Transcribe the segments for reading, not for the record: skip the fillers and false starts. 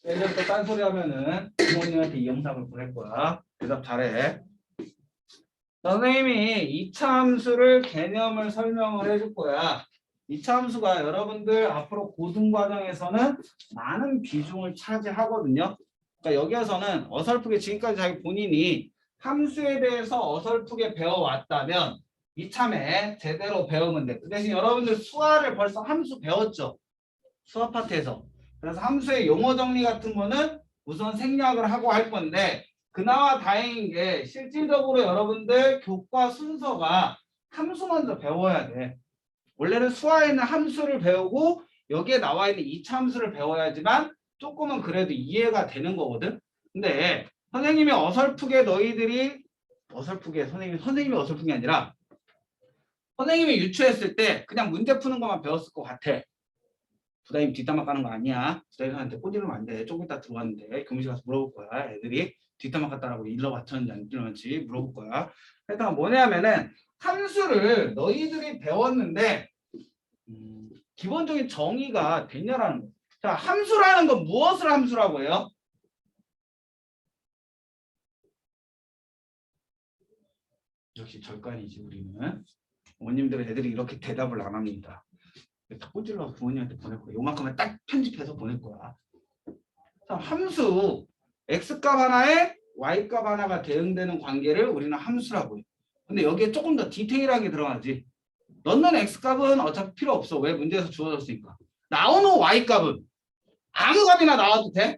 예전부터 딴소리 하면은 부모님한테 이 영상을 보낼 거야. 대답 잘해. 선생님이 이차함수를 개념을 설명을 해줄 거야. 이차함수가 여러분들 앞으로 고등과정에서는 많은 비중을 차지하거든요. 그러니까 여기에서는 어설프게 지금까지 자기 본인이 함수에 대해서 어설프게 배워왔다면 이참에 제대로 배우면 돼. 그 대신 여러분들 수화를 벌써 함수 배웠죠. 수화 파트에서. 그래서 함수의 용어 정리 같은 거는 우선 생략을 하고 할 건데 그나마 다행인 게 실질적으로 여러분들 교과 순서가 함수 먼저 배워야 돼. 원래는 수화에 있는 함수를 배우고 여기에 나와 있는 이차함수를 배워야지만 조금은 그래도 이해가 되는 거거든. 근데 선생님이 어설프게 너희들이 어설프게 선생님이 어설픈 게 아니라 선생님이 유추했을 때 그냥 문제 푸는 것만 배웠을 것 같아. 부담님 뒷담화 까는 거 아니야. 부담님한테 꼬지르면 안 돼. 조금 이따 들어왔는데 교무실 가서 물어볼 거야. 애들이 뒷담화 깠다라고 일러 맞췄는지 안 일러봤는지 물어볼 거야. 일단 뭐냐면은 함수를 너희들이 배웠는데 기본적인 정의가 되냐라는 거. 자, 함수라는 건 무엇을 함수라고 해요? 역시 절간이지 우리는. 어머님들 애들이 이렇게 대답을 안 합니다. 다 꽂질러서 부모님한테 보낼 거야. 요만큼만 딱 편집해서 보낼 거야. 자, 함수 x값 하나에 y값 하나가 대응되는 관계를 우리는 함수라고 해. 근데 여기에 조금 더 디테일하게 들어가지. 넣는 x값은 어차피 필요 없어. 왜? 문제에서 주어졌으니까. 나오는 y값은 아무 값이나 나와도 돼?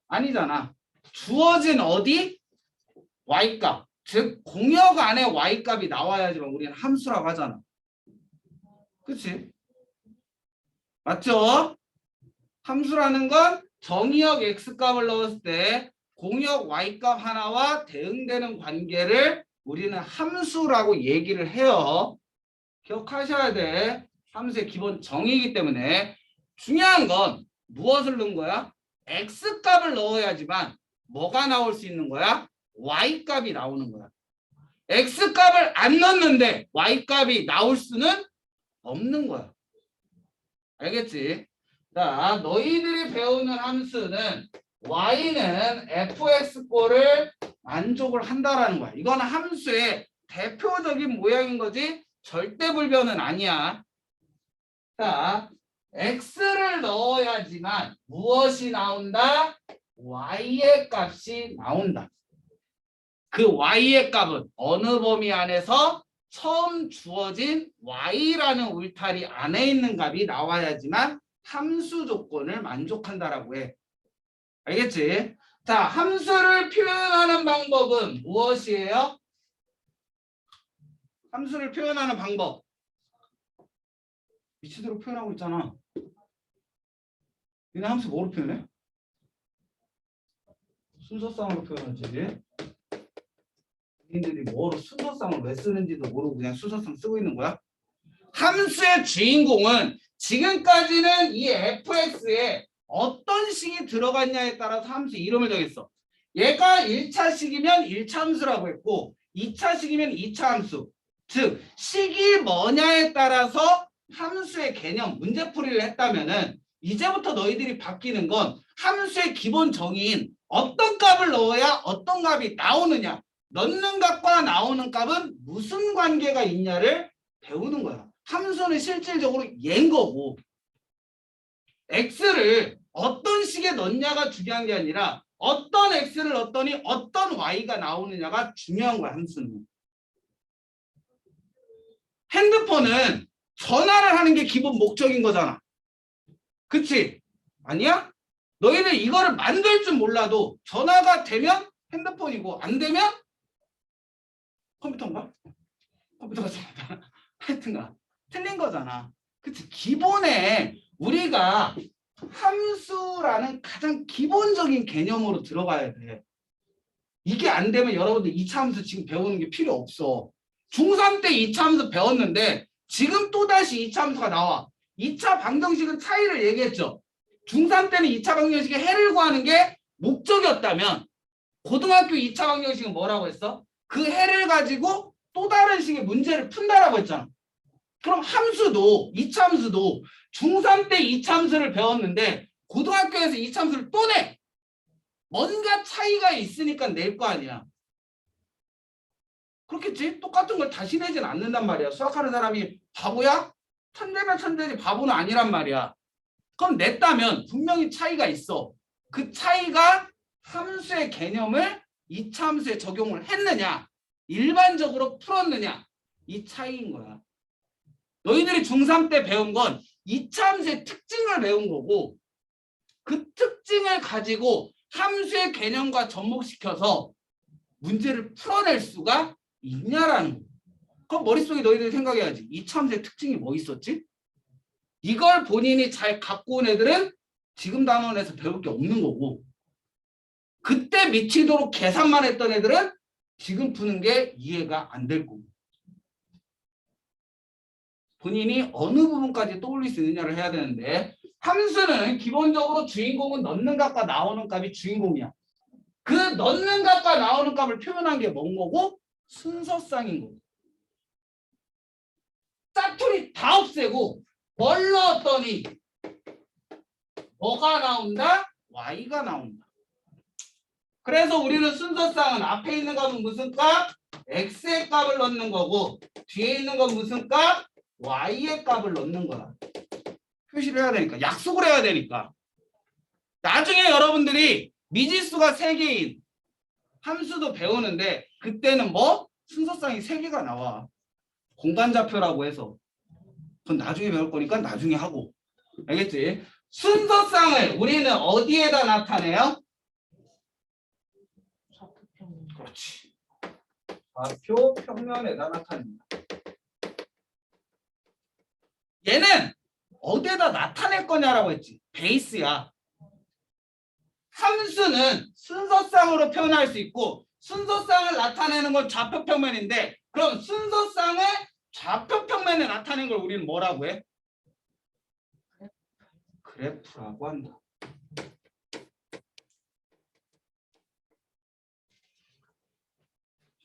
아니잖아. 주어진 어디? y값. 즉 공역 안에 y값이 나와야지만 우리는 함수라고 하잖아. 그치? 맞죠? 함수라는 건 정의역 x값을 넣었을 때 공역 y값 하나와 대응되는 관계를 우리는 함수라고 얘기를 해요. 기억하셔야 돼. 함수의 기본 정의이기 때문에 중요한 건 무엇을 넣은 거야? x값을 넣어야지만 뭐가 나올 수 있는 거야? y값이 나오는 거야. x값을 안 넣었는데 y값이 나올 수는 없는 거야. 알겠지? 자, 너희들이 배우는 함수는 y는 fx꼴을 만족을 한다라는 거야. 이거는 함수의 대표적인 모양인 거지 절대 불변은 아니야. 자, x를 넣어야지만 무엇이 나온다? y의 값이 나온다. 그 y의 값은 어느 범위 안에서 처음 주어진 y라는 울타리 안에 있는 값이 나와야지만 함수 조건을 만족한다라고 해. 알겠지? 자, 함수를 표현하는 방법은 무엇이에요? 함수를 표현하는 방법. 미치도록 표현하고 있잖아. 얘네 함수 뭐로 표현해? 순서상으로 표현하지. 본인들이 뭐로 순서상을 왜 쓰는지도 모르고 그냥 순서상 쓰고 있는 거야? 함수의 주인공은 지금까지는 이 fx에 어떤 식이 들어갔냐에 따라서 함수 이름을 정했어. 얘가 1차식이면 1차 함수라고 했고 2차식이면 2차 함수. 즉 식이 뭐냐에 따라서 함수의 개념, 문제풀이를 했다면은 이제부터 너희들이 바뀌는 건 함수의 기본 정의인 어떤 값을 넣어야 어떤 값이 나오느냐. 넣는 값과 나오는 값은 무슨 관계가 있냐를 배우는 거야. 함수는 실질적으로 얘인 거고 x를 어떤 식에 넣냐가 중요한 게 아니라 어떤 x를 넣었더니 어떤 y가 나오느냐가 중요한 거야. 함수는. 핸드폰은 전화를 하는 게 기본 목적인 거잖아. 그치? 아니야? 너희들 이거를 만들 줄 몰라도 전화가 되면 핸드폰이고 안 되면 컴퓨터인가? 컴퓨터가 전화다. 하여튼가 틀린 거잖아. 그치? 기본에 우리가 함수라는 가장 기본적인 개념으로 들어가야 돼. 이게 안 되면 여러분들 2차 함수 지금 배우는 게 필요 없어. 중3 때 2차 함수 배웠는데 지금 또다시 2차 함수가 나와. 2차 방정식은 차이를 얘기했죠. 중3 때는 2차 방정식의 해를 구하는 게 목적이었다면 고등학교 2차 방정식은 뭐라고 했어? 그 해를 가지고 또 다른 식의 문제를 푼다라고 했잖아. 그럼 함수도 2차 함수도 중3 때 2차 함수를 배웠는데 고등학교에서 이참수를 또 내. 뭔가 차이가 있으니까 낼 거 아니야. 그렇겠지? 똑같은 걸 다시 내진 않는단 말이야. 수학하는 사람이 바보야? 천재면 천재지 바보는 아니란 말이야. 그럼 냈다면 분명히 차이가 있어. 그 차이가 함수의 개념을 이차 함수에 적용을 했느냐, 일반적으로 풀었느냐, 이 차이인 거야. 너희들이 중3 때 배운 건 이차 함수의 특징을 배운 거고, 그 특징을 가지고 함수의 개념과 접목시켜서 문제를 풀어낼 수가 있냐라는 거. 그럼 머릿속에 너희들이 생각해야지. 이차 함수의 특징이 뭐 있었지? 이걸 본인이 잘 갖고 온 애들은 지금 단원에서 배울 게 없는 거고, 그때 미치도록 계산만 했던 애들은 지금 푸는 게 이해가 안 될 거고, 본인이 어느 부분까지 떠올릴 수 있느냐를 해야 되는데, 함수는 기본적으로 주인공은 넣는 값과 나오는 값이 주인공이야. 그 넣는 값과 나오는 값을 표현한 게 뭔 거고? 순서쌍인 거고. 짜투리 다 없애고 뭘 넣었더니 뭐가 나온다? y가 나온다. 그래서 우리는 순서쌍은 앞에 있는 값은 무슨 값? x의 값을 넣는 거고, 뒤에 있는 건 무슨 값? y의 값을 넣는 거야. 표시를 해야 되니까, 약속을 해야 되니까. 나중에 여러분들이 미지수가 3개인 함수도 배우는데, 그때는 뭐? 순서쌍이 3개가 나와. 공간좌표라고 해서. 그건 나중에 배울 거니까 나중에 하고. 알겠지? 순서쌍을 우리는 어디에다 나타내요? 그렇지. 좌표 평면에다 나타냅니다. 얘는 어디에다 나타낼 거냐라고 했지. 베이스야. 함수는 순서쌍으로 표현할 수 있고, 순서쌍을 나타내는 건 좌표 평면인데, 그럼 순서쌍을 좌표 평면에 나타낸 걸 우리는 뭐라고 해? 그래프라고 한다.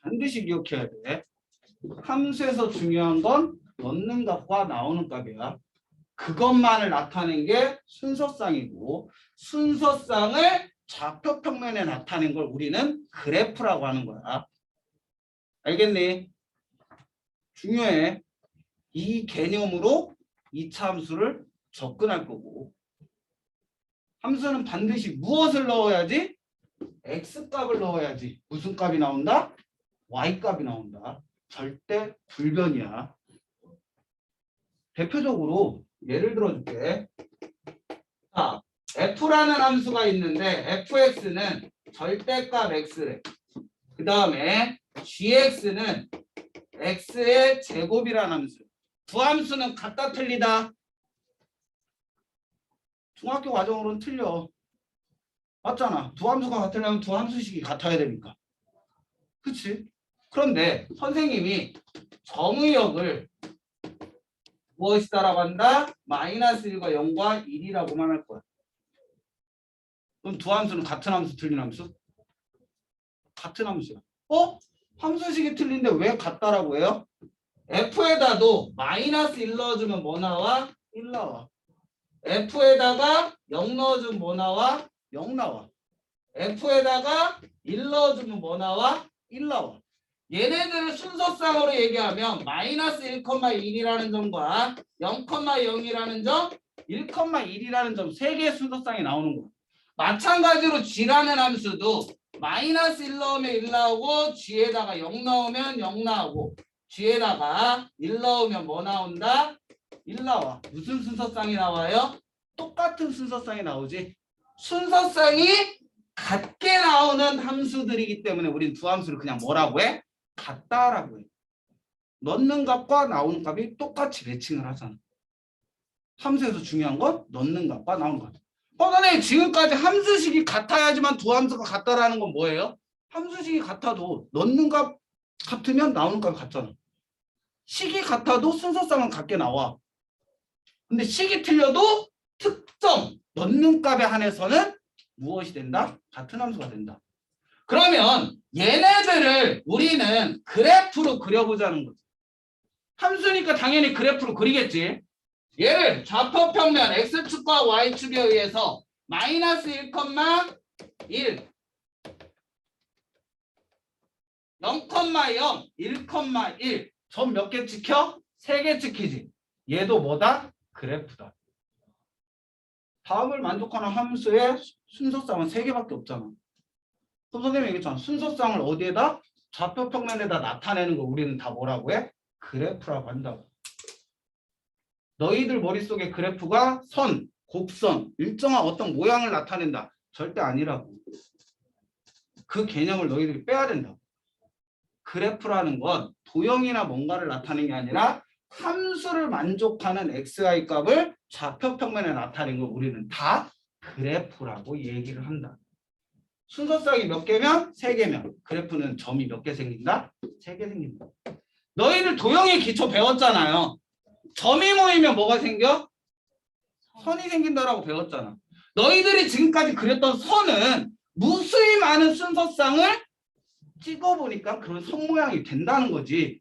반드시 기억해야 돼. 함수에서 중요한 건 넣는 값과 나오는 값이야. 그것만을 나타낸 게 순서쌍이고, 순서쌍을 좌표 평면에 나타낸 걸 우리는 그래프라고 하는 거야. 알겠니? 중요해. 이 개념으로 이차 함수를 접근할 거고, 함수는 반드시 무엇을 넣어야지? x값을 넣어야지. 무슨 값이 나온다? y값이 나온다. 절대 불변이야. 대표적으로 예를 들어줄게. 자, f라는 함수가 있는데 fx는 절대값 x래. 그 다음에 gx는 x의 제곱이라는 함수. 두 함수는 같다 틀리다? 중학교 과정으로는 틀려. 맞잖아. 두 함수가 같으려면 두 함수식이 같아야 되니까. 그치? 그런데 선생님이 정의역을 무엇이다라고 한다? 마이너스 1과 0과 1이라고만 할 거야. 그럼 두 함수는 같은 함수, 틀린 함수? 같은 함수야. 함수식이 틀린데 왜 같다라고 해요? f에다도 마이너스 1 넣어주면 뭐 나와? 1 나와. f에다가 0 넣어주면 뭐 나와? 0 나와. f에다가 1 넣어주면 뭐 나와? 1 나와. 얘네들을 순서쌍으로 얘기하면 마이너스 1,1이라는 점과 0,0이라는 점, 1,1이라는 점 3개의 순서쌍이 나오는 거야. 마찬가지로 g라는 함수도 마이너스 1 넣으면 1 나오고, g에다가 0 넣으면 0 나오고, g에다가 1 넣으면 뭐 나온다? 1 나와. 무슨 순서쌍이 나와요? 똑같은 순서쌍이 나오지. 순서쌍이 같게 나오는 함수들이기 때문에 우린 두 함수를 그냥 뭐라고 해? 같다라고 해. 넣는 값과 나오는 값이 똑같이 매칭을 하잖아. 함수에서 중요한 건 넣는 값과 나오는 값. 선생님, 지금까지 함수식이 같아야지만 두 함수가 같다라는 건 뭐예요? 함수식이 같아도 넣는 값 같으면 나오는 값이 같잖아. 식이 같아도 순서쌍은 같게 나와. 근데 식이 틀려도 특정 넣는 값에 한해서는 무엇이 된다? 같은 함수가 된다. 그러면 얘네들을 우리는 그래프로 그려보자는 거지. 함수니까 당연히 그래프로 그리겠지. 얘를 좌표평면 x축과 y축에 의해서 마이너스 1,1 0,0 1,1 점 몇 개 찍혀? 3개 찍히지. 얘도 뭐다? 그래프다. 다음을 만족하는 함수의 순서쌍은 3개밖에 없잖아. 그럼 선생님이 얘기했잖아. 순서쌍을 어디에다? 좌표 평면에다 나타내는 거 우리는 다 뭐라고 해? 그래프라고 한다고. 너희들 머릿속에 그래프가 선, 곡선, 일정한 어떤 모양을 나타낸다. 절대 아니라고. 그 개념을 너희들이 빼야 된다고. 그래프라는 건 도형이나 뭔가를 나타내는 게 아니라 함수를 만족하는 xy 값을 좌표 평면에 나타내는 걸 우리는 다 그래프라고 얘기를 한다. 순서쌍이 몇 개면? 3개면 그래프는 점이 몇 개 생긴다? 3개 생긴다. 너희들 도형의 기초 배웠잖아요. 점이 모이면 뭐가 생겨? 선이 생긴다라고 배웠잖아. 너희들이 지금까지 그렸던 선은 무수히 많은 순서쌍을 찍어보니까 그런 선 모양이 된다는 거지.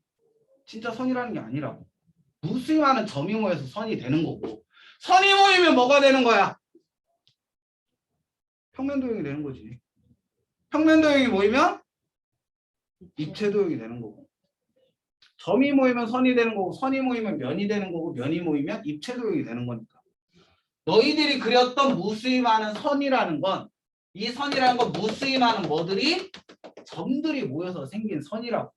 진짜 선이라는 게 아니라고. 무수히 많은 점이 모여서 선이 되는 거고. 선이 모이면 뭐가 되는 거야? 평면도형이 되는 거지. 평면도형이 모이면 입체도형이 되는 거고. 점이 모이면 선이 되는 거고, 선이 모이면 면이 되는 거고, 면이 모이면 입체도형이 되는 거니까. 너희들이 그렸던 무수히 많은 선이라는 건, 이 선이라는 건 무수히 많은 뭐들이? 점들이 모여서 생긴 선이라고.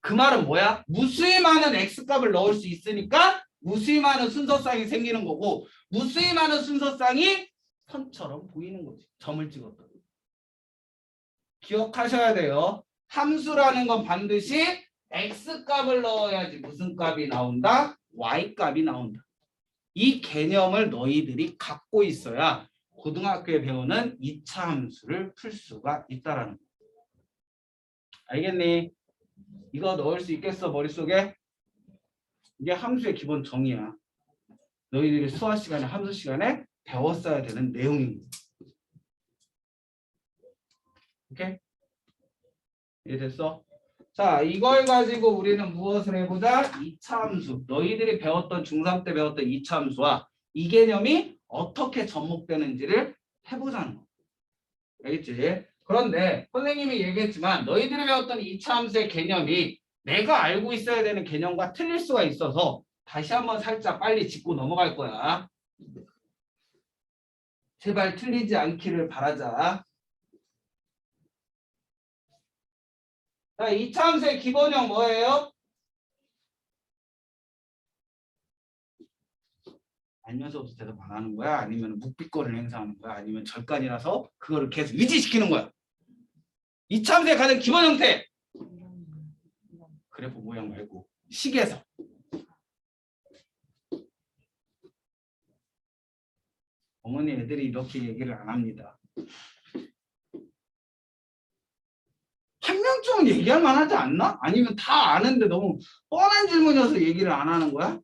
그 말은 뭐야? 무수히 많은 x값을 넣을 수 있으니까 무수히 많은 순서쌍이 생기는 거고, 무수히 많은 순서쌍이 선처럼 보이는 거지. 점을 찍었던. 기억하셔야 돼요. 함수라는 건 반드시 x값을 넣어야지 무슨 값이 나온다? y값이 나온다. 이 개념을 너희들이 갖고 있어야 고등학교에 배우는 2차 함수를 풀 수가 있다라는 거. 알겠니? 이거 넣을 수 있겠어 머릿속에? 이게 함수의 기본 정의야. 너희들이 수학 시간에 함수 시간에 배웠어야 되는 내용인 거야. 오케이? 이해됐어? 자, 이걸 가지고 우리는 무엇을 해보자? 2차 함수. 너희들이 배웠던 중3 때 배웠던 2차 함수와 이 개념이 어떻게 접목되는지를 해보자는 거. 알겠지? 그런데 선생님이 얘기했지만 너희들이 배웠던 2차 함수의 개념이 내가 알고 있어야 되는 개념과 틀릴 수가 있어서 다시 한번 살짝 빨리 짚고 넘어갈 거야. 제발 틀리지 않기를 바라자. 자, 2차 함수의 기본형 뭐예요? 알면서도 대답 안 하는 거야? 아니면 묵비권을 행사하는 거야? 아니면 절간이라서 그거를 계속 유지시키는 거야? 2차 함수의 가장 기본 형태. 그래프 모양 말고 식에서. 어머니 애들이 이렇게 얘기를 안 합니다. 한 명쯤은 얘기할 만하지 않나? 아니면 다 아는데 너무 뻔한 질문이어서 얘기를 안 하는 거야?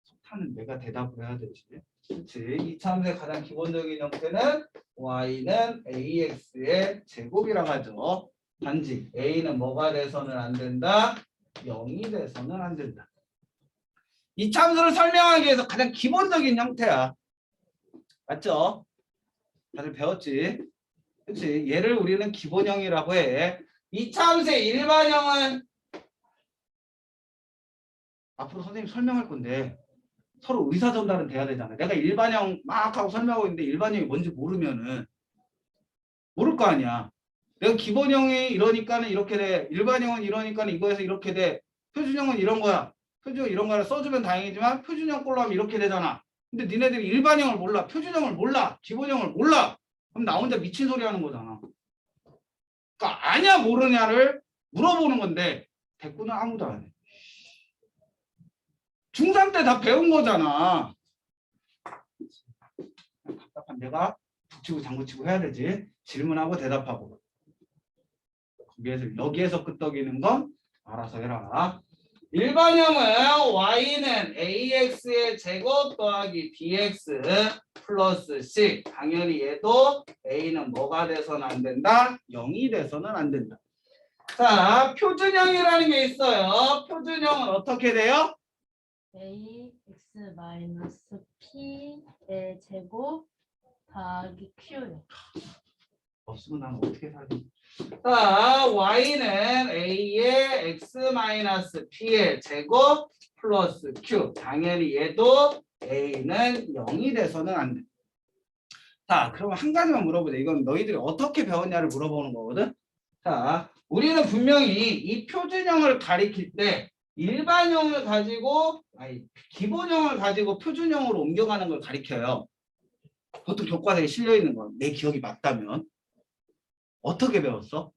속타는 내가 대답을 해야 되지. 그렇지. 2차 함수의 가장 기본적인 형태는 y는 ax의 제곱이라고 하죠. 단지 a는 뭐가 돼서는 안 된다? 0이 돼서는 안 된다. 2차 함수를 설명하기 위해서 가장 기본적인 형태야. 맞죠? 다들 배웠지? 그렇지? 얘를 우리는 기본형이라고 해. 2차 함수의 일반형은 앞으로 선생님 설명할 건데 서로 의사전달은 돼야 되잖아. 내가 일반형 막 하고 설명하고 있는데 일반형이 뭔지 모르면은 모를 거 아니야. 내가 기본형이 이러니까는 이렇게 돼. 일반형은 이러니까는 이거에서 이렇게 돼. 표준형은 이런 거야. 표준형 이런 거를 써주면 다행이지만 표준형 꼴로 하면 이렇게 되잖아. 근데 니네들이 일반형을 몰라. 표준형을 몰라. 기본형을 몰라. 그럼 나 혼자 미친 소리 하는 거잖아. 그러니까 아냐 모르냐를 물어보는 건데 대꾸는 아무도 안 해. 중3 때 다 배운 거잖아. 답답한 내가 북치고 장구치고 해야 되지. 질문하고 대답하고. 여기에서 끄떡이는 건 알아서 해라. 일반형은 y는 ax의 제곱 더하기 bx 플러스 c. 당연히 얘도 a는 뭐가 돼서는 안 된다? 0이 돼서는 안 된다. 자, 표준형이라는 게 있어요. 표준형은 어떻게 돼요? ax 마이너스 p의 제곱 더하기 q요. 없으면 나는 어떻게 살지? 자, y는 a의 x 마이너스 p의 제곱 플러스 q. 당연히 얘도 a는 0이 돼서는 안 돼. 자, 그럼 한 가지만 물어보자. 이건 너희들이 어떻게 배웠냐를 물어보는 거거든. 자, 우리는 분명히 이 표준형을 가리킬 때 일반형을 가지고, 아니, 기본형을 가지고 표준형으로 옮겨가는 걸 가리켜요. 보통 교과서에 실려 있는 거. 내 기억이 맞다면. 어떻게 배웠어?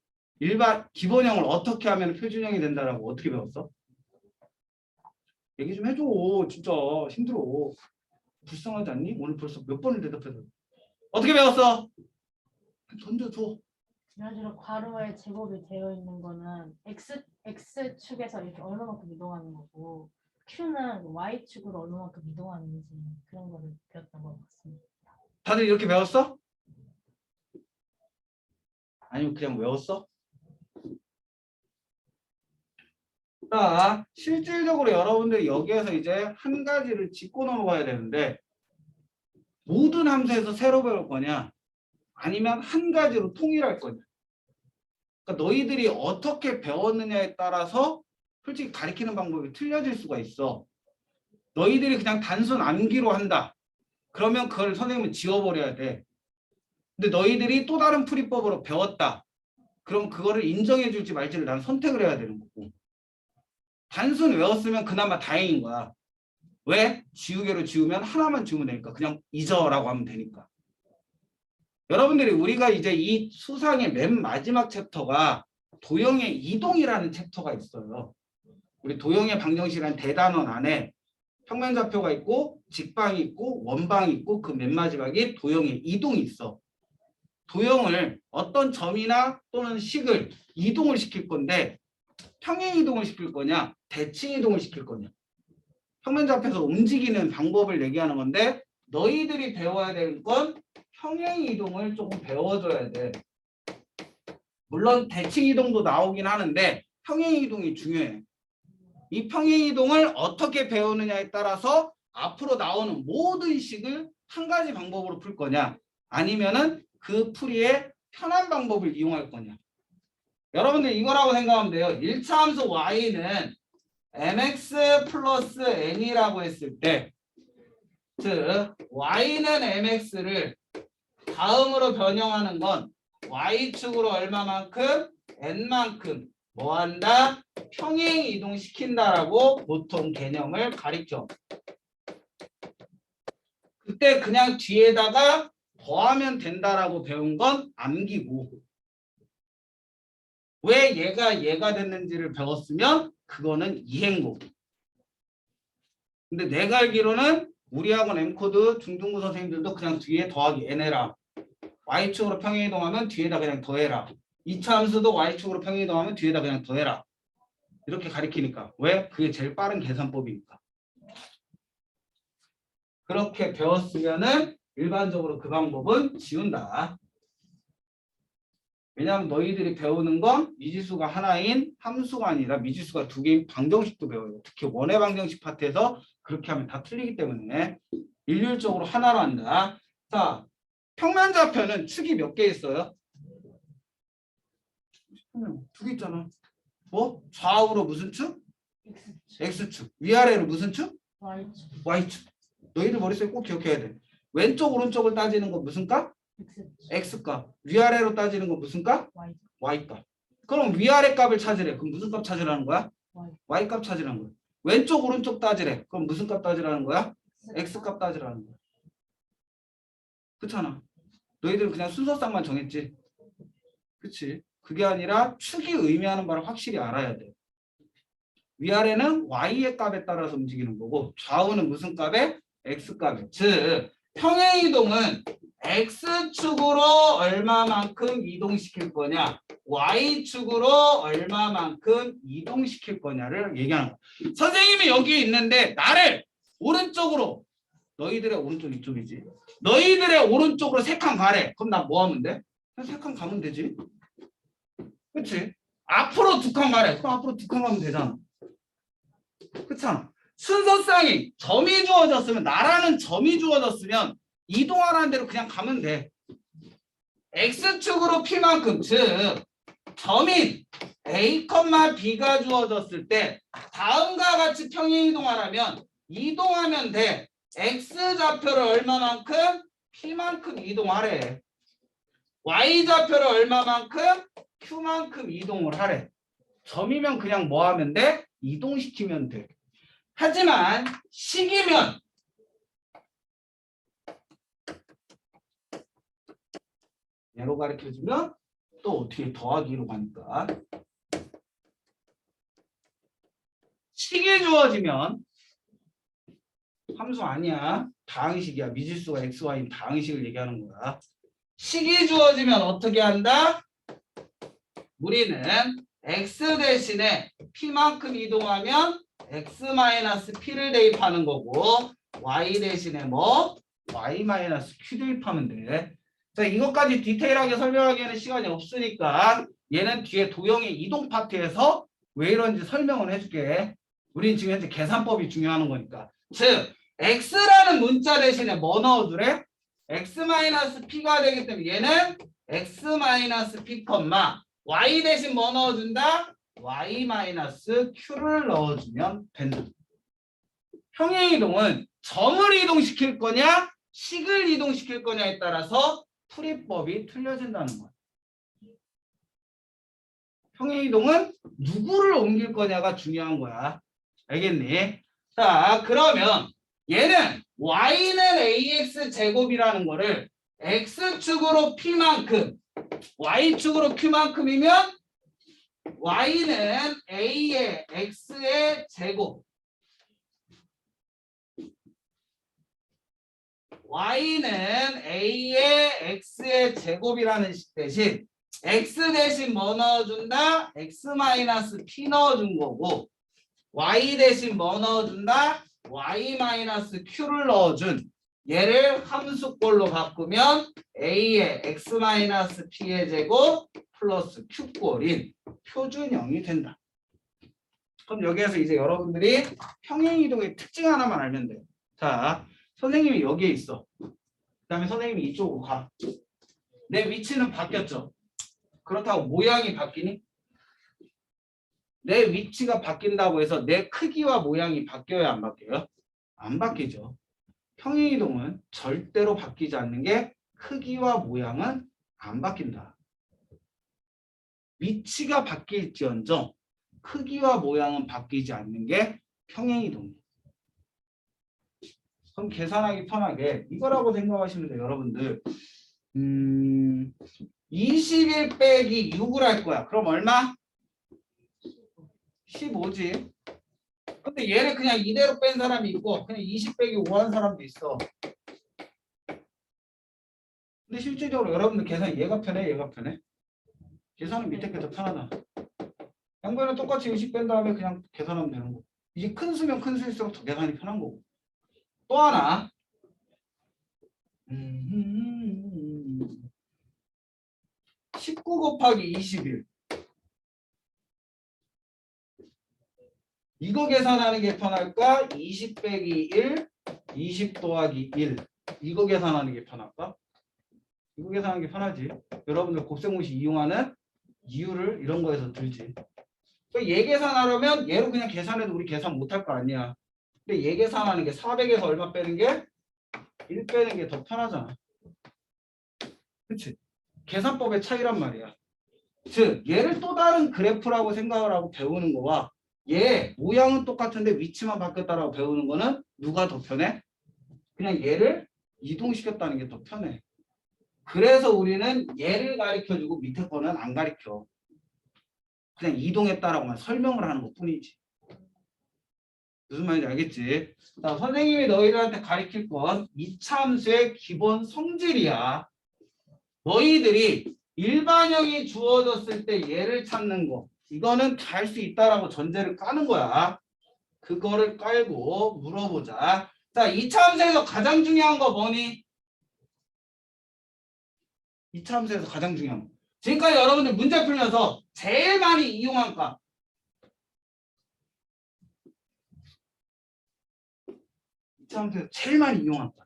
기본형을 어떻게 하면 표준형이 된다라고 어떻게 배웠어? 얘기 좀 해줘. 진짜 힘들어. 불쌍하지 않니? 오늘 벌써 몇 번을 대답해서. 어떻게 배웠어? 던져줘. 이런 괄호에 제곱이 되어 있는 거는 x축에서 이렇게 어느 만큼 이동하는 거고 q는 y축으로 어느 만큼 이동하는지 그런 거를 배웠던 것 같습니다. 다들 이렇게 배웠어? 아니면 그냥 외웠어? 자, 실질적으로 여러분들이 여기에서 이제 한 가지를 짚고 넘어가야 되는데 모든 함수에서 새로 배울 거냐? 아니면 한 가지로 통일할 거냐? 그러니까 너희들이 어떻게 배웠느냐에 따라서 솔직히 가리키는 방법이 틀려질 수가 있어. 너희들이 그냥 단순 암기로 한다. 그러면 그걸 선생님은 지워버려야 돼. 근데 너희들이 또 다른 풀이법으로 배웠다. 그럼 그거를 인정해 줄지 말지를 난 선택을 해야 되는 거고. 단순 외웠으면 그나마 다행인 거야. 왜? 지우개로 지우면 하나만 지우면 되니까. 그냥 잊어라고 하면 되니까. 여러분들이 우리가 이제 이 수상의 맨 마지막 챕터가 도형의 이동이라는 챕터가 있어요. 우리 도형의 방정식이라는 대단원 안에 평면좌표가 있고 직방이 있고 원방이 있고 그 맨 마지막에 도형의 이동이 있어. 도형을 어떤 점이나 또는 식을 이동을 시킬 건데 평행 이동을 시킬 거냐 대칭 이동을 시킬 거냐. 평면좌표에서 움직이는 방법을 얘기하는 건데 너희들이 배워야 될 건 평행 이동을 조금 배워줘야 돼. 물론 대칭 이동도 나오긴 하는데 평행 이동이 중요해. 이 평행 이동을 어떻게 배우느냐에 따라서 앞으로 나오는 모든 식을 한 가지 방법으로 풀 거냐 아니면은 그 풀이의 편한 방법을 이용할 거냐. 여러분들 이거라고 생각하면 돼요. 1차 함수 y는 mx 플러스 n이라고 했을 때 즉 y는 mx를 다음으로 변형하는 건 y축으로 얼마만큼 n만큼 뭐한다? 평행 이동시킨다라고 보통 개념을 가리켜. 그때 그냥 뒤에다가 더하면 된다라고 배운 건 암기고 왜 얘가 됐는지를 배웠으면 그거는 이행고. 근데 내가 알기로는 우리 학원 M코드 중등부 선생님들도 그냥 뒤에 더하기 n해라. y축으로 평행 이동하면 뒤에다 그냥 더해라. 2차 함수도 y축으로 평행 이동하면 뒤에다 그냥 더해라. 이렇게 가리키니까. 왜? 그게 제일 빠른 계산법이니까. 그렇게 배웠으면은 일반적으로 그 방법은 지운다. 왜냐하면 너희들이 배우는 건 미지수가 하나인 함수가 아니라 미지수가 두 개인 방정식도 배워요. 특히 원의 방정식 파트에서 그렇게 하면 다 틀리기 때문에 일률적으로 하나로 한다. 자, 평면좌표는 축이 몇 개 있어요? 두 개 있잖아. 뭐? 좌우로 무슨 축? X축. 위아래로 무슨 축? y축. Y축. 너희들 머릿속에 꼭 기억해야 돼. 왼쪽 오른쪽을 따지는 건 무슨 값? X값. 위아래로 따지는 건 무슨 값? Y값. 그럼 위아래 값을 찾으래. 그럼 무슨 값 찾으라는 거야? Y값 찾으라는 거야. 왼쪽 오른쪽 따지래. 그럼 무슨 값 따지라는 거야? X값 따지라는 거야. 그렇잖아. 너희들은 그냥 순서상만 정했지. 그치? 그게 아니라 축이 의미하는 바를 확실히 알아야 돼. 위아래는 Y의 값에 따라서 움직이는 거고 좌우는 무슨 값에? X값에. 즉 평행이동은 X축으로 얼마만큼 이동시킬 거냐 Y축으로 얼마만큼 이동시킬 거냐를 얘기하는 거야. 선생님이 여기 있는데 나를 오른쪽으로 너희들의 오른쪽 이쪽이지. 너희들의 오른쪽으로 3칸 가래. 그럼 나 뭐 하면 돼? 그냥 3칸 가면 되지. 그치? 앞으로 2칸 가래. 그럼 앞으로 2칸 가면 되잖아. 그렇잖아. 순서상이 점이 주어졌으면 나라는 점이 주어졌으면 이동하라는 대로 그냥 가면 돼. x축으로 p만큼 즉 점인 a, b가 주어졌을 때 다음과 같이 평행 이동하라면 이동하면 돼. x좌표를 얼마만큼? p만큼 이동하래. y좌표를 얼마만큼? q만큼 이동을 하래. 점이면 그냥 뭐 하면 돼? 이동시키면 돼. 하지만 식이면 얘로 가르쳐주면 또 어떻게 더하기로 가니까 식이 주어지면 함수 아니야. 다항식이야. 미지수가 x, y인 다항식을 얘기하는 거야. 식이 주어지면 어떻게 한다? 우리는 x 대신에 p만큼 이동하면 x-p를 대입하는 거고 y 대신에 뭐? y-q 대입하면 돼. 자, 이것까지 디테일하게 설명하기에는 시간이 없으니까 얘는 뒤에 도형의 이동 파트에서 왜 이런지 설명을 해줄게. 우린 지금 현재 계산법이 중요한 거니까. 즉 x라는 문자 대신에 뭐 넣어주래? x-p가 되기 때문에 얘는 x-p, y 대신 뭐 넣어준다? y-q를 넣어주면 된다. 평행 이동은 점을 이동시킬 거냐 식을 이동시킬 거냐에 따라서 풀이법이 틀려진다는 거야. 평행 이동은 누구를 옮길 거냐가 중요한 거야. 알겠니? 자, 그러면 얘는 y는 ax 제곱이라는 거를 x축으로 p만큼 y축으로 q만큼이면 y는 a의 x의 제곱 y는 a의 x의 제곱이라는 식 대신 x 대신 뭐 넣어준다? x-p 넣어준 거고 y 대신 뭐 넣어준다? y-q를 넣어준 얘를 함수꼴로 바꾸면 a의 x-p의 제곱 플러스 q꼴인 표준형이 된다. 그럼 여기에서 이제 여러분들이 평행이동의 특징 하나만 알면 돼요. 자, 선생님이 여기에 있어. 그 다음에 선생님이 이쪽으로 가. 내 위치는 바뀌었죠. 그렇다고 모양이 바뀌니? 내 위치가 바뀐다고 해서 내 크기와 모양이 바뀌어야 안 바뀌어요? 안 바뀌죠. 평행이동은 절대로 바뀌지 않는 게 크기와 모양은 안 바뀐다. 위치가 바뀔지언정 크기와 모양은 바뀌지 않는 게 평행이동이에요. 그럼 계산하기 편하게 이거라고 생각하시면 돼요. 여러분들 21 빼기 6을 할 거야. 그럼 얼마? 15지. 근데 얘를 그냥 이대로 뺀 사람이 있고 그냥 20 빼기 5 한 사람도 있어. 근데 실질적으로 여러분들 계산 얘가 편해? 얘가 편해? 계산은 밑에 게 더 편하다. 양변은 똑같이 20 뺀 다음에 그냥 계산하면 되는 거고. 이게 큰 수면 큰 수일수록 더 계산이 편한 거고. 또 하나 19 곱하기 21 이거 계산하는 게 편할까? 20 빼기 1 20 더하기 1 이거 계산하는 게 편할까? 이거 계산하는 게 편하지. 여러분들 곱셈공식 이용하는 이유를 이런 거에서 들지. 그러니까 얘 계산하려면 얘로 그냥 계산해도 우리 계산 못할 거 아니야. 근데 얘 계산하는 게 400에서 얼마 빼는 게 1 빼는 게 더 편하잖아. 그치? 계산법의 차이란 말이야. 즉 얘를 또 다른 그래프라고 생각을 하고 배우는 거와 얘 모양은 똑같은데 위치만 바뀌었다라고 배우는 거는 누가 더 편해? 그냥 얘를 이동시켰다는 게 더 편해. 그래서 우리는 얘를 가르쳐주고 밑에 거는 안 가르쳐. 그냥 이동했다라고만 설명을 하는 것 뿐이지. 무슨 말인지 알겠지? 자, 선생님이 너희들한테 가르칠 건 이차함수의 기본 성질이야. 너희들이 일반형이 주어졌을 때 얘를 찾는 거 이거는 다 할 수 있다라고 전제를 까는 거야. 그거를 깔고 물어보자. 자, 이차함수에서 가장 중요한 거 뭐니? 이차함수에서 가장 중요한 거. 지금까지 여러분들 문제 풀면서 제일 많이 이용한 값. 이차함수에서 제일 많이 이용한다.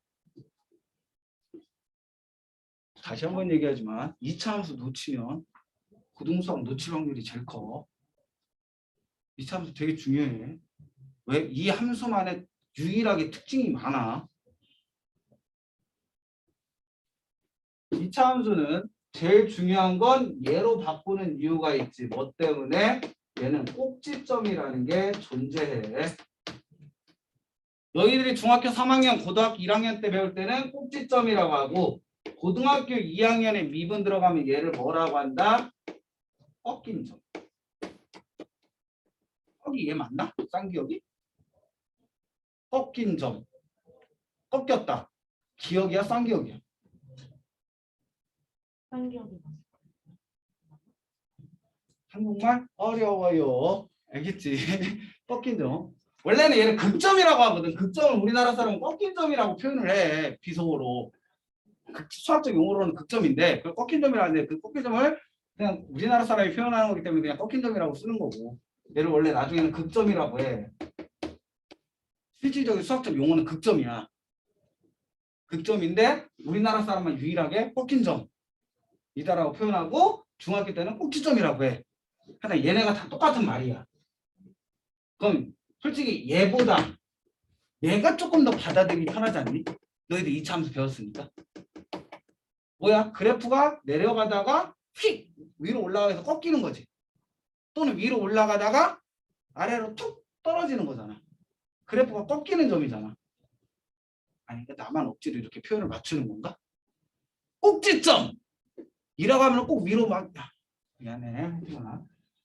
다시 한번 얘기하지만 이차함수 놓치면 고등수학 놓칠 확률이 제일 커. 이차함수 되게 중요해. 왜? 이 함수만의 유일하게 특징이 많아. 이차함수는 제일 중요한 건 얘로 바꾸는 이유가 있지. 뭐 때문에? 얘는 꼭지점이라는 게 존재해. 너희들이 중학교 3학년, 고등학교 1학년 때 배울 때는 꼭지점이라고 하고 고등학교 2학년에 미분 들어가면 얘를 뭐라고 한다? 꺾인 점. 여기 얘 맞나? 쌍기역이? 꺾인 점. 꺾였다. 기억이야? 쌍기역이야? 한기억이 한국말 어려워요. 알겠지? 꺾인 점. 원래는 얘를 극점이라고 하거든. 극점을 우리나라 사람은 꺾인 점이라고 표현을 해. 비속어로. 수학적 용어로는 극점인데 그걸 꺾인 점이라 하는데 그 꺾인 점을 그냥 우리나라 사람이 표현하는 거기 때문에 그냥 꺾인 점이라고 쓰는 거고 얘를 원래 나중에는 극점이라고 해. 실질적인 수학적 용어는 극점이야. 극점인데 우리나라 사람만 유일하게 꺾인 점이다라고 표현하고 중학교 때는 꼭지점이라고 해. 하여튼 얘네가 다 똑같은 말이야. 그럼 솔직히 얘보다 얘가 조금 더 받아들이기 편하지 않니? 너희들 이차함수 배웠으니까. 뭐야? 그래프가 내려가다가 휙 위로 올라가서 꺾이는 거지. 또는 위로 올라가다가 아래로 툭 떨어지는 거잖아. 그래프가 꺾이는 점이잖아. 아니 그러니까 나만 억지로 이렇게 표현을 맞추는 건가? 꼭지점! 이라고 하면 꼭 위로 막 미안해.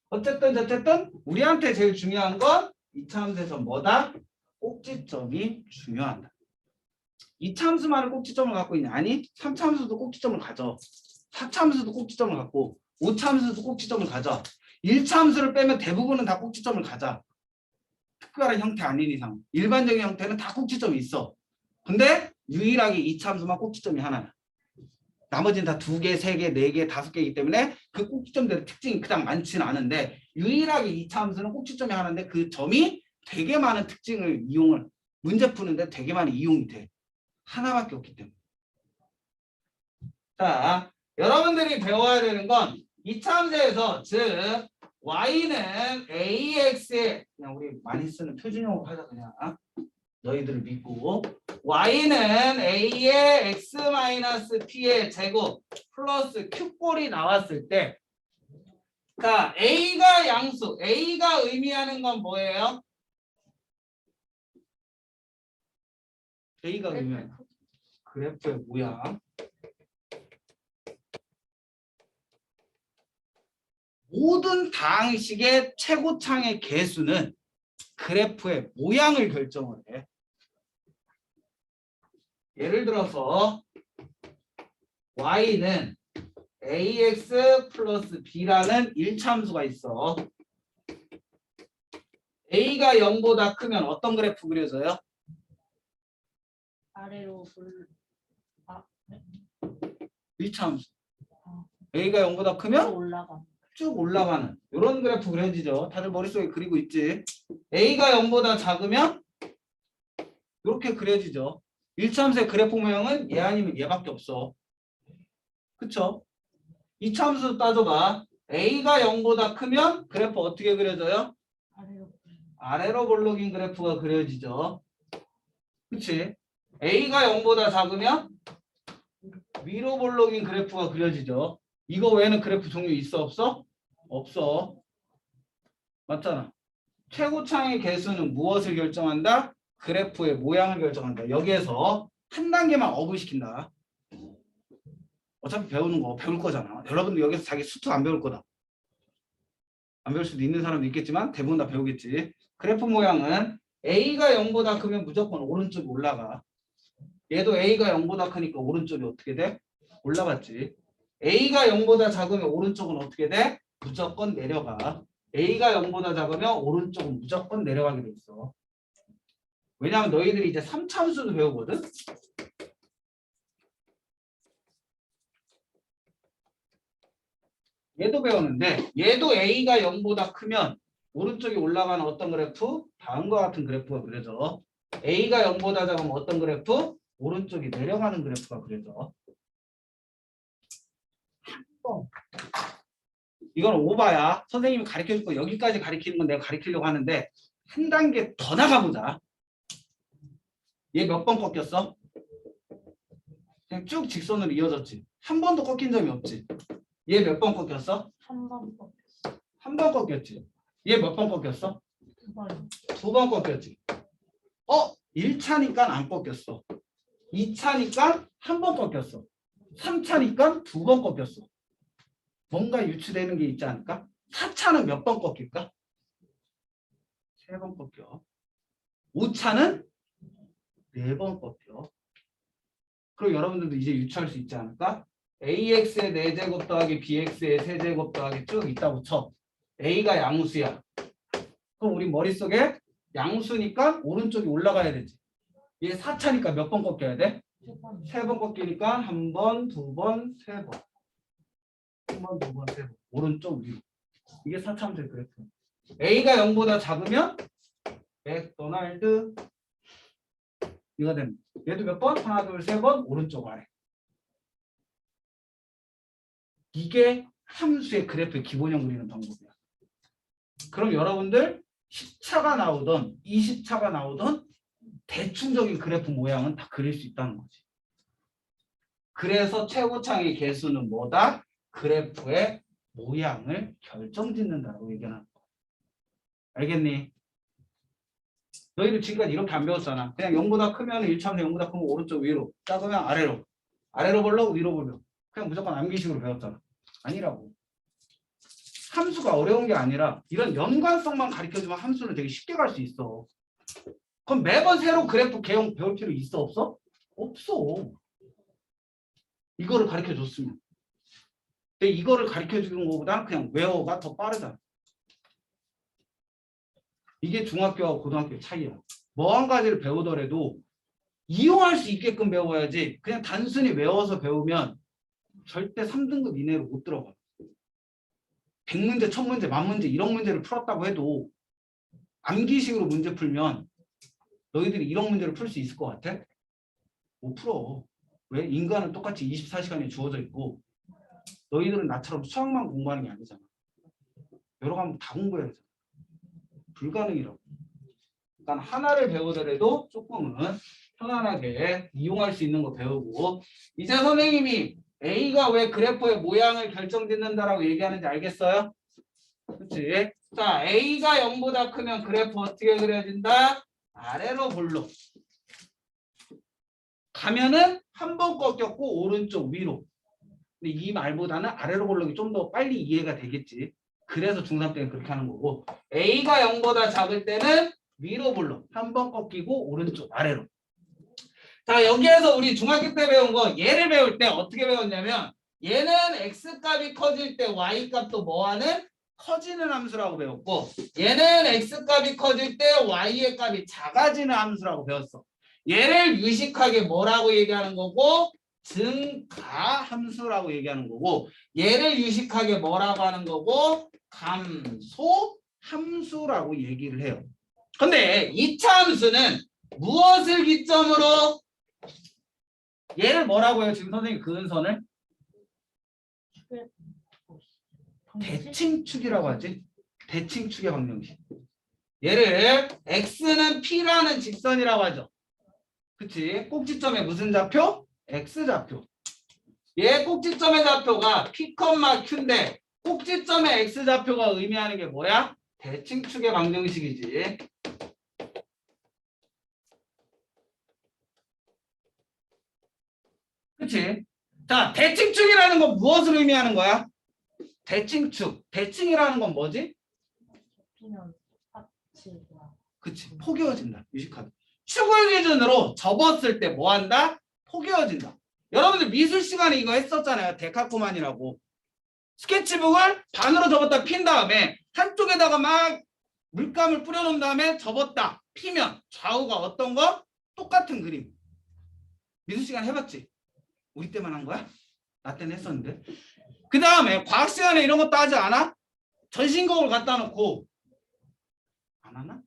어쨌든 우리한테 제일 중요한 건 이차함수에서 뭐다? 꼭지점이 중요하다. 이차함수만을 꼭지점을 갖고 있냐? 아니 3차함수도 꼭지점을 가져. 4차함수도 꼭지점을 갖고 5차함수도 꼭지점을 가져. 1차함수를 빼면 대부분은 다 꼭지점을 가져. 특별한 형태 아닌 이상 일반적인 형태는 다 꼭지점이 있어. 근데 유일하게 이차함수만 꼭지점이 하나야. 나머지는 다 2개, 3개, 4개, 5개이기 때문에 그 꼭지점들의 특징이 그닥 많지는 않은데 유일하게 이차함수는 꼭지점이 하나인데 그 점이 되게 많은 특징을 이용을 문제 푸는데 되게 많이 이용이 돼. 하나밖에 없기 때문에. 자, 여러분들이 배워야 되는 건 이차함수에서 즉 y는 ax에 그냥 우리 많이 쓰는 표준용어로 하자 그냥 너희들을 믿고 y는 a의 x-p의 제곱 플러스 q꼴이 나왔을 때 자 a가 양수 a가 의미하는 건 뭐예요? a가 의미하는 그래프의 모양 모든 다항식의 최고창의 개수는 그래프의 모양을 결정을 해. 예를 들어서 y는 ax 플러스 b라는 1차함수가 있어. a가 0보다 크면 어떤 그래프 그려져요? 아래로 1차함수. a가 0보다 크면 올라가. 쭉 올라가는 이런 그래프 그려지죠. 다들 머릿속에 그리고 있지. a가 0보다 작으면 이렇게 그려지죠. 1차함수의 그래프 모양은 얘 아니면 얘밖에 없어. 그쵸? 2차함수 따져봐. a가 0보다 크면 그래프 어떻게 그려져요? 아래로 볼록인 그래프가 그려지죠. 그치? a가 0보다 작으면 위로 볼록인 그래프가 그려지죠. 이거 외에는 그래프 종류 있어 없어? 없어. 맞잖아. 최고창의 개수는 무엇을 결정한다? 그래프의 모양을 결정한다. 여기에서 한 단계만 업을 시킨다. 어차피 배우는 거 배울 거잖아. 여러분들 여기서 자기 수트 안 배울 거다. 안 배울 수도 있는 사람도 있겠지만 대부분 다 배우겠지. 그래프 모양은 a가 0보다 크면 무조건 오른쪽이 올라가. 얘도 a가 0보다 크니까 오른쪽이 어떻게 돼? 올라갔지. a가 0보다 작으면 오른쪽은 어떻게 돼? 무조건 내려가. a가 0보다 작으면 오른쪽은 무조건 내려가게 돼 있어. 왜냐하면 너희들이 이제 3차함수도 배우거든. 얘도 배우는데 얘도 a가 0보다 크면 오른쪽이 올라가는 어떤 그래프? 다음과 같은 그래프가 그려져. A가 0보다 작으면 어떤 그래프? 오른쪽이 내려가는 그래프가 그려져. 이건 오바야. 선생님이 가르쳐줄 거 여기까지 가르치는 건 내가 가르치려고 하는데 한 단계 더 나가보자. 얘 몇 번 꺾였어? 그냥 쭉 직선으로 이어졌지. 한 번도 꺾인 점이 없지. 얘 몇 번 꺾였어? 한번 꺾였어. 한 번 꺾였지. 얘 몇 번 꺾였어? 두 번. 두 번 꺾였지. 1차니까 안 꺾였어. 2차니까 한 번 꺾였어. 3차니까 두 번 꺾였어. 뭔가 유추되는 게 있지 않을까? 4차는 몇 번 꺾일까? 3번 꺾여. 5차는 4번 꺾여. 그럼 여러분들도 이제 유추할 수 있지 않을까? AX의 4제곱 더하기 BX의 3제곱 더하기 쭉 있다고 쳐. A가 양수야. 그럼 우리 머릿속에 양수니까 오른쪽이 올라가야 되지. 얘 4차니까 몇 번 꺾여야 돼? 두 번. 3번 꺾이니까 한 번, 두 번, 3번. 한 번, 두 번, 3번. 오른쪽 위로. 이게 4차함수의 그래프. A가 0보다 작으면 맥도날드 이거 됩니다. 얘도 몇 번? 하나, 둘, 3번 오른쪽 아래. 이게 함수의 그래프의 기본형 그리는 방법이야. 그럼 여러분들 10차가 나오던 20차가 나오던 대충적인 그래프 모양은 다 그릴 수 있다는 거지. 그래서 최고창의 개수는 뭐다? 그래프의 모양을 결정짓는다고 얘기하는 거야. 알겠니? 너희들 지금까지 이렇게 안 배웠잖아. 그냥 0보다 크면 1차함수 0보다 크면 오른쪽 위로, 작으면 아래로. 아래로 볼러 위로 볼러. 그냥 무조건 암기식으로 배웠잖아. 아니라고. 함수가 어려운 게 아니라 이런 연관성만 가르쳐주면 함수를 되게 쉽게 갈 수 있어. 그럼 매번 새로 그래프 개형 배울 필요 있어 없어? 없어. 이거를 가르쳐줬으면. 근데 이거를 가르쳐주는 것보다 그냥 외워가 더 빠르다. 이게 중학교와 고등학교의 차이야. 뭐 한 가지를 배우더라도 이용할 수 있게끔 배워야지 그냥 단순히 외워서 배우면 절대 3등급 이내로 못 들어가. 100문제, 1000문제, 10,000문제 이런 문제를 풀었다고 해도 암기식으로 문제 풀면 너희들이 이런 문제를 풀 수 있을 것 같아? 못 풀어. 왜? 인간은 똑같이 24시간이 주어져 있고 너희들은 나처럼 수학만 공부하는 게 아니잖아. 여러 과목 다 공부해야 되잖아. 불가능이라고. 그러니까 하나를 배우더라도 조금은 편안하게 이용할 수 있는 거 배우고 이제 선생님이 A가 왜 그래프의 모양을 결정짓는다라고 얘기하는지 알겠어요? 그렇지? 자, A가 0보다 크면 그래프 어떻게 그려진다? 아래로 볼록. 가면은 한 번 꺾였고 오른쪽 위로. 근데 이 말보다는 아래로 볼록이 좀 더 빨리 이해가 되겠지. 그래서 중3 때는 그렇게 하는 거고 A가 0보다 작을 때는 위로 볼록. 한 번 꺾이고 오른쪽 아래로. 자, 여기에서 우리 중학교 때 배운 거 얘를 배울 때 어떻게 배웠냐면 얘는 x값이 커질 때 y값도 뭐하는? 커지는 함수라고 배웠고 얘는 x값이 커질 때 y의 값이 작아지는 함수라고 배웠어. 얘를 유식하게 뭐라고 얘기하는 거고? 증가 함수라고 얘기하는 거고 얘를 유식하게 뭐라고 하는 거고? 감소 함수라고 얘기를 해요. 근데 2차 함수는 무엇을 기점으로? 얘를 뭐라고 해요? 지금 선생님 그은선을? 대칭축이라고 하지. 대칭축의 방정식. 얘를 x는 p라는 직선이라고 하죠. 그치? 꼭지점에 무슨 좌표? x좌표. 얘 꼭지점의 좌표가 p, q인데 꼭지점의 x좌표가 의미하는 게 뭐야? 대칭축의 방정식이지. 그치? 자, 대칭축이라는 건 무엇을 의미하는 거야? 대칭축. 대칭이라는 건 뭐지? 그치. 포개어진다. 유식하게. 축을 기준으로 접었을 때 뭐 한다? 포개어진다. 여러분들 미술 시간에 이거 했었잖아요. 데카코만이라고. 스케치북을 반으로 접었다 핀 다음에 한쪽에다가 막 물감을 뿌려놓은 다음에 접었다. 피면 좌우가 어떤 거? 똑같은 그림. 미술 시간 해봤지? 우리 때만 한 거야? 나 때는 했었는데. 그 다음에 과학 시간에 이런 것도 하지 않아? 전신거울 갖다 놓고 안 하나?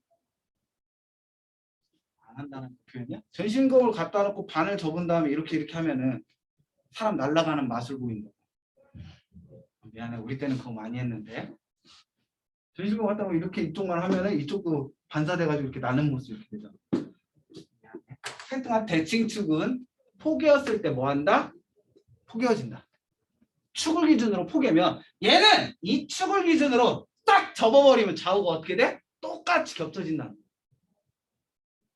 안 한다는 표현이야? 전신검을 갖다 놓고 반을 접은 다음에 이렇게 하면은 사람 날아가는 맛을 보인다. 미안해, 우리 때는 그거 많이 했는데. 전신검 갖다 놓고 이렇게 이쪽만 하면은 이쪽도 반사돼가지고 이렇게 나는 모습 이렇게 되잖아. 미안해. 하여튼간 대칭축은 포개었을 때 뭐 한다? 포개어진다. 축을 기준으로 포개면 얘는 이 축을 기준으로 딱 접어버리면 좌우가 어떻게 돼? 똑같이 겹쳐진다.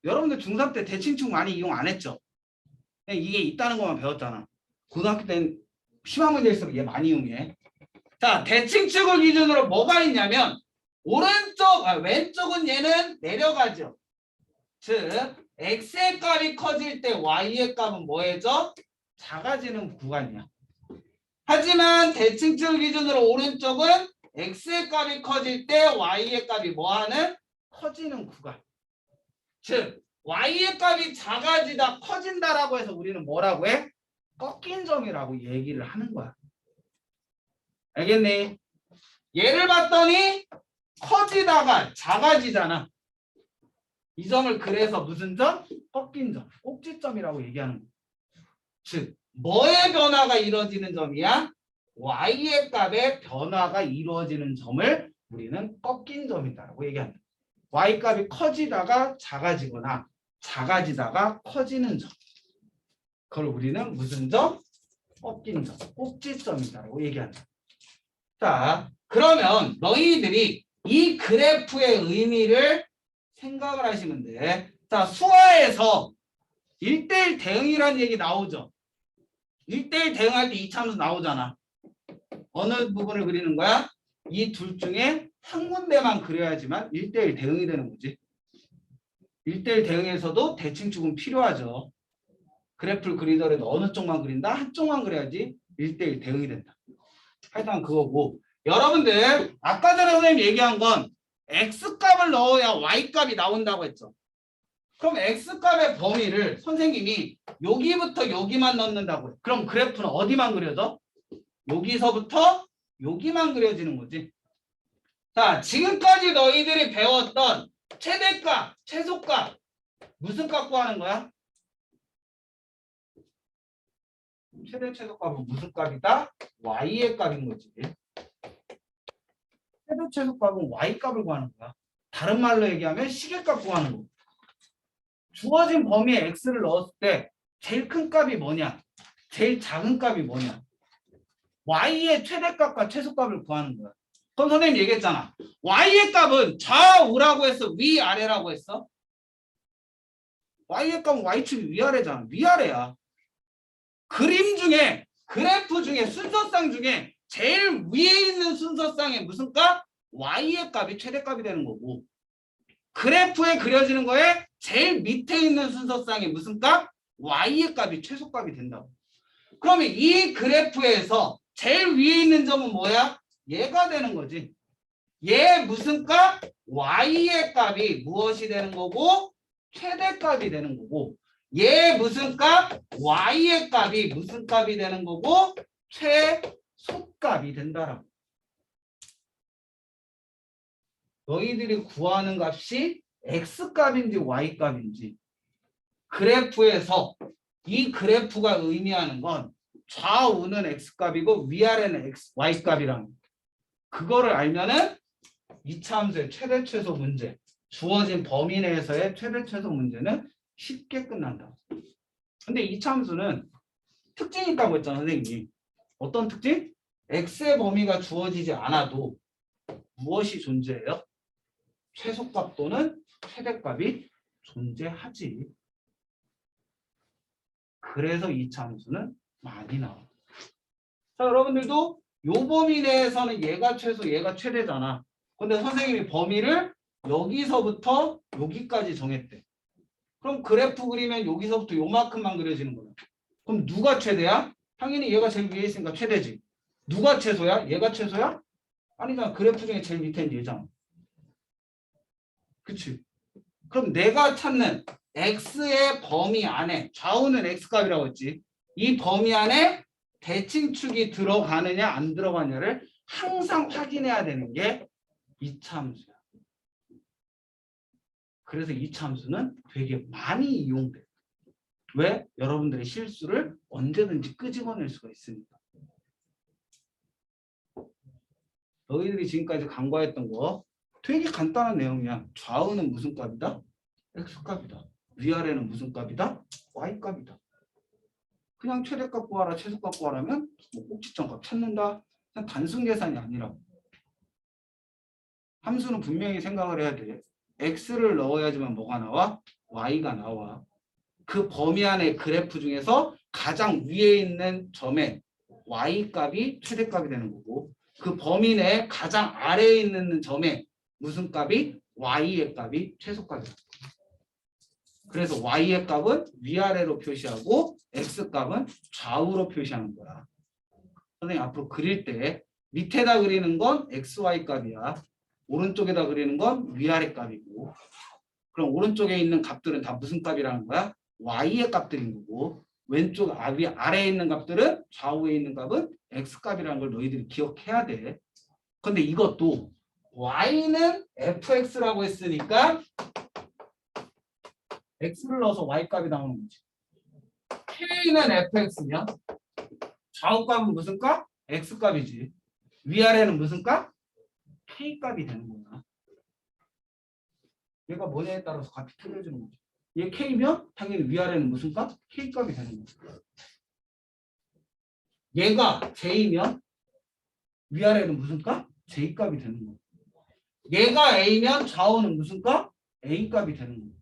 여러분들 중3 때 대칭축 많이 이용 안 했죠? 그냥 이게 있다는 것만 배웠잖아. 고등학교 때는 심한 문제일수록 얘 많이 이용해. 자, 대칭축을 기준으로 뭐가 있냐면 왼쪽은 얘는 내려가죠. 즉 x의 값이 커질 때 y의 값은 뭐해져? 작아지는 구간이야. 하지만 대칭축 기준으로 오른쪽은 x의 값이 커질 때 y의 값이 뭐하는? 커지는 구간. 즉 y의 값이 작아지다 커진다라고 해서 우리는 뭐라고 해? 꺾인 점이라고 얘기를 하는 거야. 알겠니? 얘를 봤더니 커지다가 작아지잖아. 이 점을 그래서 무슨 점? 꺾인 점, 꼭지점이라고 얘기하는 거야. 즉 뭐의 변화가 이루어지는 점이야? y의 값의 변화가 이루어지는 점을 우리는 꺾인 점이다라고 얘기한다. y 값이 커지다가 작아지거나 작아지다가 커지는 점. 그걸 우리는 무슨 점? 꺾인 점, 꼭지점이다라고 얘기한다. 자, 그러면 너희들이 이 그래프의 의미를 생각을 하시면 돼. 자, 수화에서 1대1 대응이라는 얘기 나오죠. 1대1 대응할 때 이차함수 나오잖아. 어느 부분을 그리는 거야? 이 둘 중에 한 군데만 그려야지만 1대1 대응이 되는 거지. 1대1 대응에서도 대칭축은 필요하죠. 그래프를 그리더라도 어느 쪽만 그린다? 한쪽만 그려야지 1대1 대응이 된다. 하여튼 그거고, 여러분들 아까 전에 선생님 얘기한 건 x값을 넣어야 y값이 나온다고 했죠. 그럼 x값의 범위를 선생님이 여기부터 여기만 넣는다고 해. 그럼 그래프는 어디만 그려져? 여기서부터 여기만 그려지는 거지. 자, 지금까지 너희들이 배웠던 최대값, 최소값 무슨 값 구하는 거야? 최대 최소값은 무슨 값이다? y의 값인 거지. 최대 최소값은 y 값을 구하는 거야. 다른 말로 얘기하면 시계값 구하는 거. 주어진 범위에 x를 넣었을 때 제일 큰 값이 뭐냐? 제일 작은 값이 뭐냐? y의 최대값과 최소값을 구하는 거야. 그럼 선생님 얘기했잖아. y의 값은 좌우라고 했어? 위아래라고 했어? y의 값은 y축이 위아래잖아. 위아래야. 그림 중에, 그래프 중에, 순서상 중에 제일 위에 있는 순서상에 무슨 값? y의 값이 최대값이 되는 거고, 그래프에 그려지는 거에 제일 밑에 있는 순서상에 무슨 값? y의 값이 최소값이 된다고. 그러면 이 그래프에서 제일 위에 있는 점은 뭐야? 얘가 되는 거지. 얘 무슨 값? y의 값이 무엇이 되는 거고? 최대값이 되는 거고, 얘 무슨 값? y의 값이 무슨 값이 되는 거고? 최소값이 된다라고. 너희들이 구하는 값이 x값인지 y값인지, 그래프에서 이 그래프가 의미하는 건 좌우는 x값이고 위아래는 y값이라는 거. 그거를 알면은 이차함수의 최대 최소 문제, 주어진 범위 내에서의 최대 최소 문제는 쉽게 끝난다. 근데 이차함수는 특징이 있다고 했잖아, 선생님이. 어떤 특징? x의 범위가 주어지지 않아도 무엇이 존재해요? 최소값 또는 최대값이 존재하지. 그래서 이차함수는 많이 나와. 자, 여러분들도 요 범위 내에서는 얘가 최소, 얘가 최대잖아. 근데 선생님이 범위를 여기서부터 여기까지 정했대. 그럼 그래프 그리면 여기서부터 요만큼만 그려지는 거야. 그럼 누가 최대야? 당연히 얘가 제일 위에 있으니까 최대지. 누가 최소야? 얘가 최소야? 아니잖아. 그래프 중에 제일 밑에는 얘잖아. 그치? 그럼 내가 찾는 x의 범위 안에, 좌우는 x값이라고 했지. 이 범위 안에 대칭축이 들어가느냐 안 들어가느냐를 항상 확인해야 되는 게 이차함수야. 그래서 이 참수는 되게 많이 이용돼요. 왜? 여러분들의 실수를 언제든지 끄집어낼 수가 있으니까. 너희들이 지금까지 간과했던 거 되게 간단한 내용이야. 좌우는 무슨 값이다? x값이다. 위아래는 무슨 값이다? y값이다. 그냥 최대값 구하라, 최소값 구하라면 뭐 꼭지점값 찾는다. 그냥 단순 계산이 아니라 함수는 분명히 생각을 해야 돼. x를 넣어야지만 뭐가 나와? y가 나와. 그 범위 안의 그래프 중에서 가장 위에 있는 점의 y값이 최대값이 되는 거고 그 범위 내에 가장 아래에 있는 점의 무슨 값이? y의 값이 최소값이야. 그래서 y의 값은 위아래로 표시하고 x값은 좌우로 표시하는 거야. 선생님 앞으로 그릴 때 밑에다 그리는 건 xy 값이야. 오른쪽에다 그리는 건 위아래 값이고 그럼 오른쪽에 있는 값들은 다 무슨 값이라는 거야? y의 값들인 거고 왼쪽 아래에 있는 값들은 좌우에 있는 값은 x값이라는 걸 너희들이 기억해야 돼. 근데 이것도 y는 fx라고 했으니까 x를 넣어서 y값이 나오는 거지. k는 fx면 좌우값은 무슨 값? x값이지. 위아래는 무슨 값? k값이 되는 거야. 얘가 뭐냐에 따라서 값이 틀려지는 거지. 얘 k면 당연히 위아래는 무슨 값? k값이 되는 거야. 얘가 j면 위아래는 무슨 값? j값이 되는 거야. 얘가 a면 좌우는 무슨 값? a값이 되는 거야.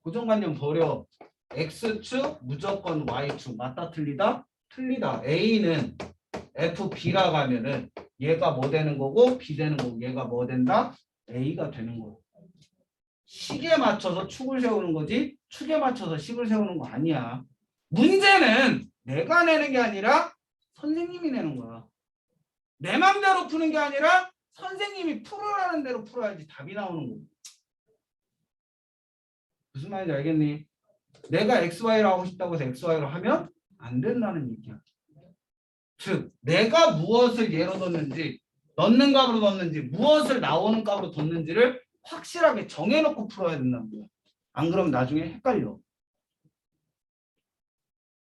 고정관념 버려. x축 무조건 y축 맞다 틀리다? 틀리다. a는 fb라고 하면은 얘가 뭐 되는 거고 b 되는 거고 얘가 뭐 된다? a가 되는 거야. 식에 맞춰서 축을 세우는 거지 축에 맞춰서 식을 세우는 거 아니야. 문제는 내가 내는 게 아니라 선생님이 내는 거야. 내 맘대로 푸는 게 아니라 선생님이 풀으라는 대로 풀어야지 답이 나오는 거야. 무슨 말인지 알겠니? 내가 XY로 하고 싶다고 해서 XY로 하면 안 된다는 얘기야. 즉 내가 무엇을 예로 넣는지 넣는 값으로 넣는지 무엇을 나오는 값으로 뒀는지를 확실하게 정해놓고 풀어야 된다는 거야. 안 그러면 나중에 헷갈려.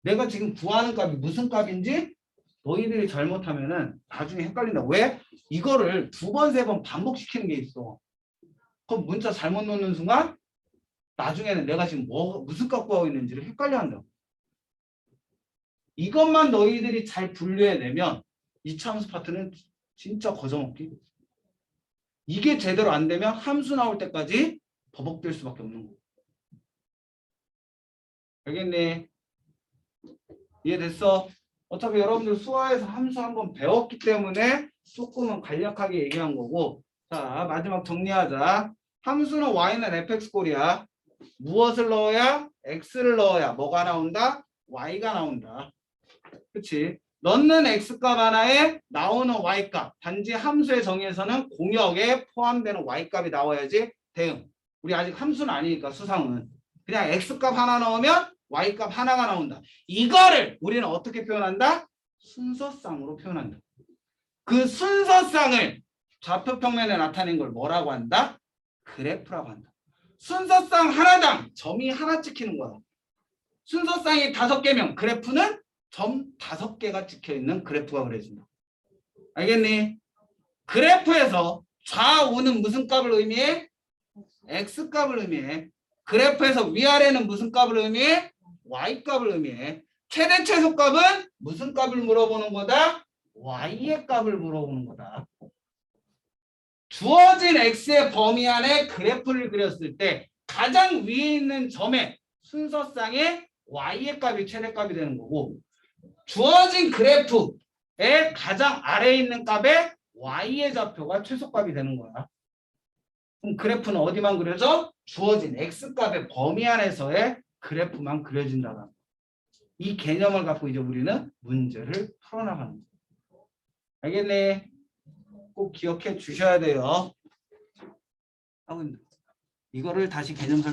내가 지금 구하는 값이 무슨 값인지 너희들이 잘못하면은 나중에 헷갈린다. 왜? 이거를 2번, 3번 반복시키는 게 있어. 그럼 문자 잘못 넣는 순간 나중에는 내가 지금 무슨 값 구하고 있는지를 헷갈려 한다고. 이것만 너희들이 잘 분류해내면 이 참수 파트는 진짜 거저먹기. 이게 제대로 안 되면 함수 나올 때까지 버벅될 수밖에 없는 거야. 알겠니? 이해됐어? 어차피 여러분들 수화에서 함수 한번 배웠기 때문에 조금은 간략하게 얘기한 거고. 자, 마지막 정리하자. 함수는 y는 fx꼴이야. 무엇을 넣어야? x를 넣어야 뭐가 나온다? y가 나온다. 그치? 넣는 x값 하나에 나오는 y값. 단지 함수의 정의에서는 공역에 포함되는 y값이 나와야지 대응. 우리 아직 함수는 아니니까 수상은. 그냥 x값 하나 넣으면 y값 하나가 나온다. 이거를 우리는 어떻게 표현한다? 순서쌍으로 표현한다. 그 순서쌍을 좌표 평면에 나타낸 걸 뭐라고 한다? 그래프라고 한다. 순서쌍 하나당 점이 하나 찍히는 거야. 순서쌍이 5개면 그래프는 점 5개가 찍혀있는 그래프가 그려진다. 알겠니? 그래프에서 좌우는 무슨 값을 의미해? x값을 의미해. 그래프에서 위아래는 무슨 값을 의미해? y값을 의미해. 최대 최소값은 무슨 값을 물어보는 거다? y의 값을 물어보는 거다. 주어진 x의 범위 안에 그래프를 그렸을 때 가장 위에 있는 점의 순서쌍의 y의 값이 최대값이 되는 거고 주어진 그래프의 가장 아래에 있는 값의 y의 좌표가 최소값이 되는 거야. 그럼 그래프는 어디만 그려져? 주어진 x값의 범위 안에서의 그래프만 그려진다. 이 개념을 갖고 이제 우리는 문제를 풀어나가는 거야. 알겠네? 꼭 기억해 주셔야 돼요. 이거를 다시 개념 설명